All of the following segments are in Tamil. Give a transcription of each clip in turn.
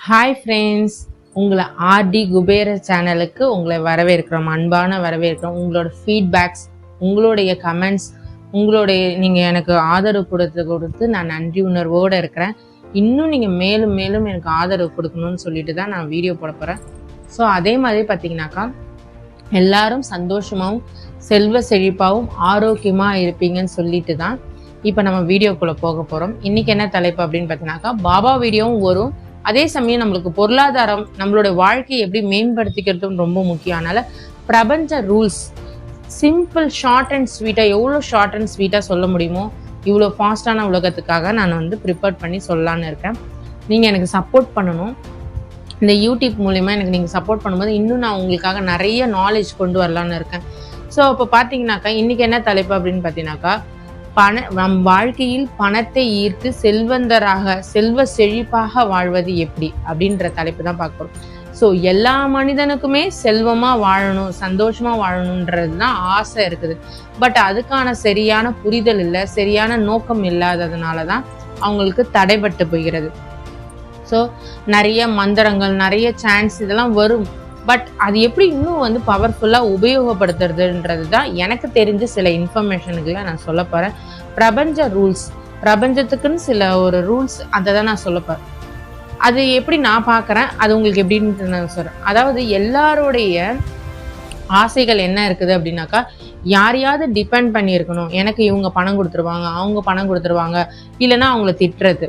ஹாய் ஃப்ரெண்ட்ஸ், உங்களை ஆர்டி குபேர சேனலுக்கு உங்களை வரவேற்கிறோம், அன்பான வரவேற்கிறோம். உங்களோட ஃபீட்பேக்ஸ், உங்களுடைய கமெண்ட்ஸ், நீங்கள் எனக்கு ஆதரவு கொடுத்து நான் நன்றி உணர்வோடு இருக்கிறேன். இன்னும் நீங்கள் மேலும் மேலும் எனக்கு ஆதரவு கொடுக்கணும்னு சொல்லிட்டு தான் நான் வீடியோ போட போகிறேன். ஸோ அதே மாதிரி பார்த்தீங்கன்னாக்கா எல்லாரும் சந்தோஷமாகவும் செல்வ செழிப்பாகவும் ஆரோக்கியமாக இருப்பீங்கன்னு சொல்லிட்டு தான் இப்போ நம்ம வீடியோக்குள்ளே போக போகிறோம். இன்றைக்கி என்ன தலைப்பு அப்படின்னு பார்த்தீங்கன்னாக்கா பாபா வீடியோவும் வரும், அதே சமயம் நம்மளுக்கு பொருளாதாரம், நம்மளோட வாழ்க்கையை எப்படி மேம்படுத்திக்கிறதும் ரொம்ப முக்கியம். அதனால பிரபஞ்ச ரூல்ஸ் சிம்பிள், ஷார்ட் அண்ட் ஸ்வீட்டாக, எவ்வளோ ஷார்ட் அண்ட் ஸ்வீட்டாக சொல்ல முடியுமோ இவ்வளோ ஃபாஸ்டான உலகத்துக்காக நான் ப்ரிப்பேர் பண்ணி சொல்லலான்னு இருக்கேன். நீங்கள் எனக்கு சப்போர்ட் பண்ணணும். இந்த யூடியூப் மூலிமா எனக்கு நீங்கள் சப்போர்ட் பண்ணும்போது இன்னும் நான் உங்களுக்காக நிறைய நாலேஜ் கொண்டு வரலான்னு இருக்கேன். ஸோ இப்போ பார்த்தீங்கன்னாக்கா இன்றைக்கி என்ன தலைப்பு அப்படின்னு பார்த்தீங்கன்னாக்கா நம் வாழ்க்கையில் பணத்தை ஈர்த்து செல்வந்தராக, செல்வ செழிப்பாக வாழ்வது எப்படி அப்படின்ற தலைப்பு தான் பார்க்குறோம். ஸோ எல்லா மனிதனுக்குமே செல்வமாக வாழணும், சந்தோஷமாக வாழணுன்றது தான் ஆசை இருக்குது. பட் அதுக்கான சரியான புரிதல் இல்லை, சரியான நோக்கம் இல்லாததுனால தான் அவங்களுக்கு தடைபட்டு போகிறது. ஸோ நிறைய மந்திரங்கள், நிறைய சான்ஸ் இதெல்லாம் வரும். பட் அது எப்படி இன்னும் பவர்ஃபுல்லாக உபயோகப்படுத்துறதுன்றது தான் எனக்கு தெரிஞ்ச சில இன்ஃபர்மேஷனுக்குள்ள நான் சொல்ல போகிறேன். பிரபஞ்ச ரூல்ஸ், பிரபஞ்சத்துக்குன்னு சில ஒரு ரூல்ஸ், அதை தான் நான் சொல்ல போகிறேன். அது எப்படி நான் பார்க்குறேன், அது உங்களுக்கு எப்படின்னு நான் சொல்கிறேன். அதாவது எல்லாருடைய ஆசைகள் என்ன இருக்குது அப்படின்னாக்கா, யாரையாவது டிபெண்ட் பண்ணியிருக்கணும். எனக்கு இவங்க பணம் கொடுத்துருவாங்க, அவங்க பணம் கொடுத்துருவாங்க, இல்லைன்னா அவங்கள திட்டுறது.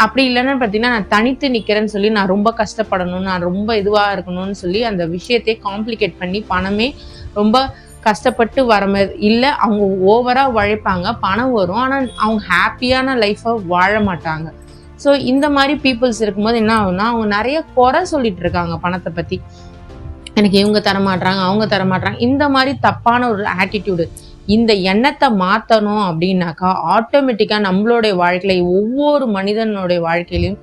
அப்படி இல்லைன்னா பார்த்தீங்கன்னா நான் தனித்து நிற்கிறேன்னு சொல்லி நான் ரொம்ப கஷ்டப்படணும், நான் ரொம்ப இதுவாக இருக்கணும்னு சொல்லி அந்த விஷயத்தையே காம்ப்ளிகேட் பண்ணி பணமே ரொம்ப கஷ்டப்பட்டு வர மாதிரி இல்லை. அவங்க ஓவராக உழைப்பாங்க, பணம் வரும், ஆனால் அவங்க ஹாப்பியான லைஃப்பை வாழ மாட்டாங்க. ஸோ இந்த மாதிரி பீப்புள்ஸ் இருக்கும்போது என்ன ஆகுதுன்னா, அவங்க நிறைய குறை சொல்லிட்டு இருக்காங்க பணத்தை பற்றி. எனக்கு இவங்க தரமாட்டுறாங்க, அவங்க தரமாட்டுறாங்க, இந்த மாதிரி தப்பான ஒரு ஆட்டிடியூடு. இந்த எண்ணத்தை மாற்றணும் அப்படின்னாக்கா ஆட்டோமேட்டிக்காக நம்மளுடைய வாழ்க்கையில, ஒவ்வொரு மனிதனுடைய வாழ்க்கையிலையும்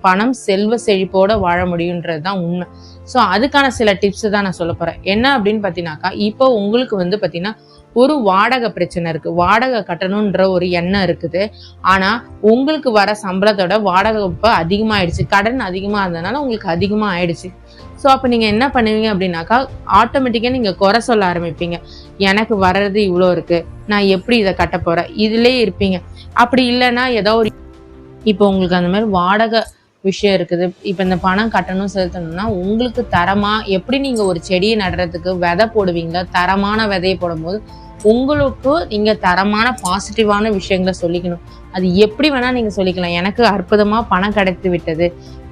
பணம் செல்வ செழிப்போட வாழ முடியுன்றது தான் உண்மை. ஸோ அதுக்கான சில டிப்ஸ் தான் நான் சொல்ல போகிறேன். என்ன அப்படின்னு பார்த்தீங்கன்னாக்கா, இப்போ உங்களுக்கு பார்த்தீங்கன்னா ஒரு வாடகை பிரச்சனை இருக்குது, வாடகை கட்டணுன்ற ஒரு எண்ணம் இருக்குது. ஆனால் உங்களுக்கு வர சம்பளத்தோட வாடகை இப்போ அதிகமாகிடுச்சு, கடன் அதிகமாக இருந்ததுனால உங்களுக்கு அதிகமாக ஆயிடுச்சு. ஸோ அப்போ நீங்கள் என்ன பண்ணுவீங்க அப்படின்னாக்கா, ஆட்டோமேட்டிக்காக நீங்கள் குறை சொல்ல ஆரம்பிப்பீங்க. எனக்கு வர்றது இவ்வளோ இருக்குது, நான் எப்படி இதை கட்ட போகிறேன், இதிலே இருப்பீங்க. அப்படி இல்லைன்னா ஏதோ ஒரு, இப்போ உங்களுக்கு அந்த மாதிரி வாடகை விஷயம் இருக்குது, இப்போ இந்த பணம் கட்டணும் செலுத்தணும்னா உங்களுக்கு தரமாக, எப்படி நீங்கள் ஒரு செடியை நடுறதுக்கு விதை போடுவீங்களா, தரமான விதையை போடும்போது உங்களுக்கு நீங்கள் தரமான பாசிட்டிவான விஷயங்களை சொல்லிக்கணும். அது எப்படி வேணால் நீங்கள் சொல்லிக்கலாம். எனக்கு அற்புதமாக பணம் கிடைத்து விட்டது,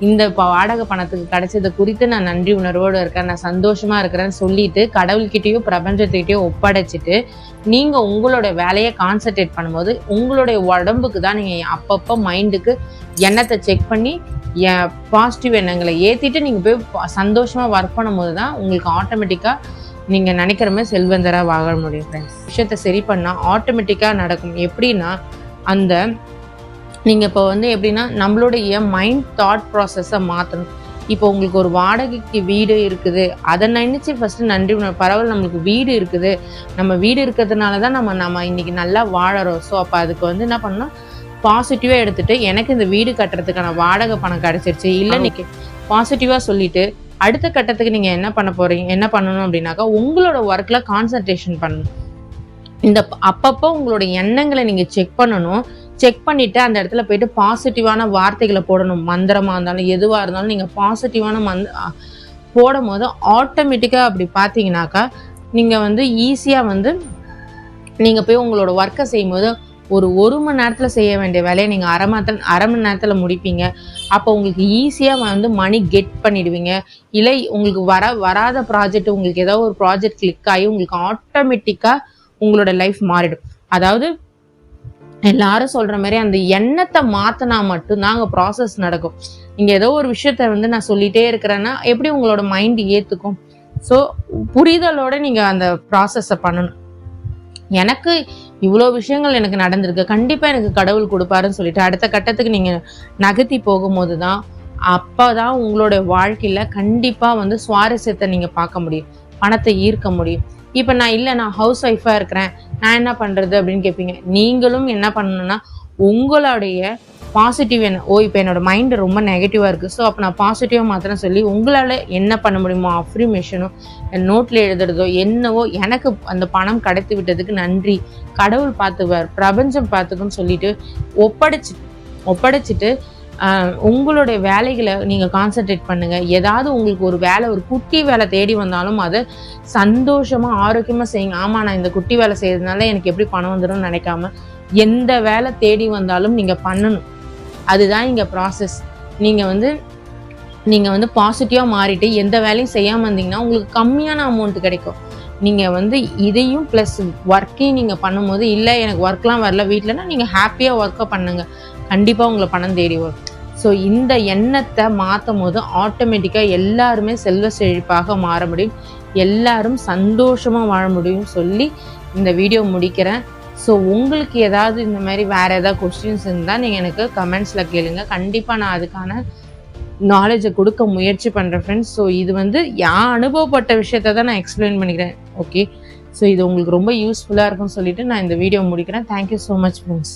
இந்த வாடகை பணத்துக்கு கிடைச்சது குறித்து நான் நன்றி உணர்வோடு இருக்கேன், நான் சந்தோஷமாக இருக்கிறேன்னு சொல்லிட்டு கடவுள்கிட்டயோ பிரபஞ்சத்துக்கிட்டயோ ஒப்படைச்சிட்டு நீங்கள் உங்களோட வேலையை கான்சன்ட்ரேட் பண்ணும்போது உங்களுடைய உடம்புக்கு தான் நீங்கள் அப்பப்போ மைண்டுக்கு எண்ணத்தை செக் பண்ணி பாசிட்டிவ் எண்ணங்களை ஏற்றிட்டு நீங்கள் போய் சந்தோஷமாக ஒர்க் பண்ணும்போது தான் உங்களுக்கு ஆட்டோமேட்டிக்காக நீங்கள் நினைக்கிற மாதிரி செல்வந்தராக வாழ முடியும். ஃப்ரெண்ட்ஸ், விஷயத்தை சரி பண்ணால் ஆட்டோமேட்டிக்காக நடக்கும். எப்படின்னா, அந்த நீங்கள் இப்போ எப்படின்னா நம்மளுடைய மைண்ட் தாட் ப்ராசஸை மாற்றணும். இப்போ உங்களுக்கு ஒரு வாடகைக்கு வீடு இருக்குது, அதை நினச்சி ஃபஸ்ட்டு நன்றி, பரவாயில்ல நம்மளுக்கு வீடு இருக்குது, நம்ம வீடு இருக்கிறதுனால தான் நம்ம இன்றைக்கி நல்லா வாழறோம். ஸோ அப்போ அதுக்கு என்ன பண்ணணும், பாசிட்டிவாக எடுத்துகிட்டு எனக்கு இந்த வீடு கட்டுறதுக்கான வாடகை பணம் கிடச்சிருச்சு இல்லை இன்றைக்கி பாசிட்டிவாக சொல்லிவிட்டு அடுத்த கட்டத்துக்கு நீங்கள் என்ன பண்ணணும் அப்படின்னாக்கா, உங்களோட ஒர்க்கில் கான்சன்ட்ரேஷன் பண்ணணும். இந்த அப்பப்போ உங்களோட எண்ணங்களை நீங்கள் செக் பண்ணணும். செக் பண்ணிவிட்டு அந்த இடத்துல போயிட்டு பாசிட்டிவான வார்த்தைகளை போடணும். மந்திரமாக இருந்தாலும் எதுவாக இருந்தாலும் நீங்கள் பாசிட்டிவான போடும் போது ஆட்டோமேட்டிக்காக அப்படி பார்த்தீங்கன்னாக்கா நீங்கள் ஈஸியாக நீங்கள் போய் உங்களோட ஒர்க்கை செய்யும்போது ஒரு மணி நேரத்தில் செய்ய வேண்டிய வேலையை நீங்கள் அரை மணி நேரத்தில் முடிப்பீங்க. அப்போ உங்களுக்கு ஈஸியாக மணி கெட் பண்ணிடுவீங்க. இல்லை உங்களுக்கு வராத ப்ராஜெக்ட், உங்களுக்கு ஏதோ ஒரு ப்ராஜெக்ட் கிளிக் ஆகி உங்களுக்கு ஆட்டோமேட்டிக்காக உங்களோட லைஃப் மாறிடும். அதாவது எல்லாரும் சொல்கிற மாதிரி அந்த எண்ணத்தை மாற்றினா மட்டும்தான் அங்கே ப்ராசஸ் நடக்கும். நீங்கள் ஏதோ ஒரு விஷயத்த நான் சொல்லிகிட்டே இருக்கிறேன்னா எப்படி உங்களோட மைண்ட் ஏற்றுக்கும்? ஸோ புரிதலோடு நீங்கள் அந்த ப்ராசஸை பண்ணணும். எனக்கு இவ்வளோ விஷயங்கள் எனக்கு நடந்திருக்கு, கண்டிப்பாக எனக்கு கடவுள் கொடுப்பாருன்னு சொல்லிட்டு அடுத்த கட்டத்துக்கு நீங்கள் நகர்த்தி போகும்போது தான் அப்போ தான் உங்களோட வாழ்க்கையில் கண்டிப்பாக சுவாரஸ்யத்தை நீங்கள் பார்க்க முடியும், பணத்தை ஈர்க்க முடியும். இப்போ நான் ஹவுஸ் ஒய்ஃபாக இருக்கிறேன், நான் என்ன பண்ணுறது அப்படின்னு கேட்பீங்க. நீங்களும் என்ன பண்ணணும்னா உங்களுடைய பாசிட்டிவ் இப்போ என்னோட மைண்டு ரொம்ப நெகட்டிவாக இருக்குது, ஸோ அப்போ நான் பாசிட்டிவாக மாத்திரம் சொல்லி உங்களால் என்ன பண்ண முடியுமோ அஃப்ரிமேஷனோ நோட்டில் எழுதுறதோ என்னவோ, எனக்கு அந்த பணம் கிடைத்து விட்டதுக்கு நன்றி, கடவுள் பார்த்துவார், பிரபஞ்சம் பார்த்துக்குன்னு சொல்லிட்டு ஒப்படைச்சிட்டு உங்களுடைய வேலைகளை நீங்கள் கான்சென்ட்ரேட் பண்ணுங்கள். ஏதாவது உங்களுக்கு ஒரு வேலை, ஒரு குட்டி வேலை தேடி வந்தாலும் அதை சந்தோஷமாக ஆரோக்கியமாக செய்யுங்க. ஆமாம், நான் இந்த குட்டி வேலை செய்யறதுனால எனக்கு எப்படி பணம் வந்துடும் நினைக்காம எந்த வேலை தேடி வந்தாலும் நீங்கள் பண்ணணும். அதுதான் இங்கே ப்ராசஸ். நீங்கள் வந்து பாசிட்டிவாக மாறிட்டு எந்த வேலையும் செய்யாமல் இருந்தீங்கன்னா உங்களுக்கு கம்மியான அமௌண்ட் கிடைக்கும். நீங்கள் இதையும் ப்ளஸ் ஒர்க்கையும் நீங்கள் பண்ணும்போது, இல்லை எனக்கு ஒர்க்லாம் வரல வீட்டிலனா நீங்கள் ஹாப்பியாக ஒர்க்கை பண்ணுங்கள், கண்டிப்பாக உங்களை பணம் தேடி வரும். ஸோ இந்த எண்ணத்தை மாற்றும் போது ஆட்டோமேட்டிக்காக எல்லாருமே செல்வ செழிப்பாக மாற முடியும், எல்லாரும் சந்தோஷமாக வாழ முடியும் சொல்லி இந்த வீடியோ முடிக்கிறேன். ஸோ உங்களுக்கு ஏதாவது இந்த மாதிரி வேறு ஏதாவது கொஸ்டின்ஸ் இருந்தால் நீங்கள் எனக்கு கமெண்ட்ஸில் கேளுங்க. கண்டிப்பாக நான் அதுக்கான நாலேஜை கொடுக்க முயற்சி பண்ணுறேன் ஃப்ரெண்ட்ஸ். ஸோ இது என் அனுபவப்பட்ட விஷயத்தை தான் நான் எக்ஸ்பிளைன் பண்ணிக்கிறேன். ஓகே, ஸோ இது உங்களுக்கு ரொம்ப யூஸ்ஃபுல்லாக இருக்கும்னு சொல்லிட்டு நான் இந்த வீடியோ முடிக்கிறேன். Thank you so much friends.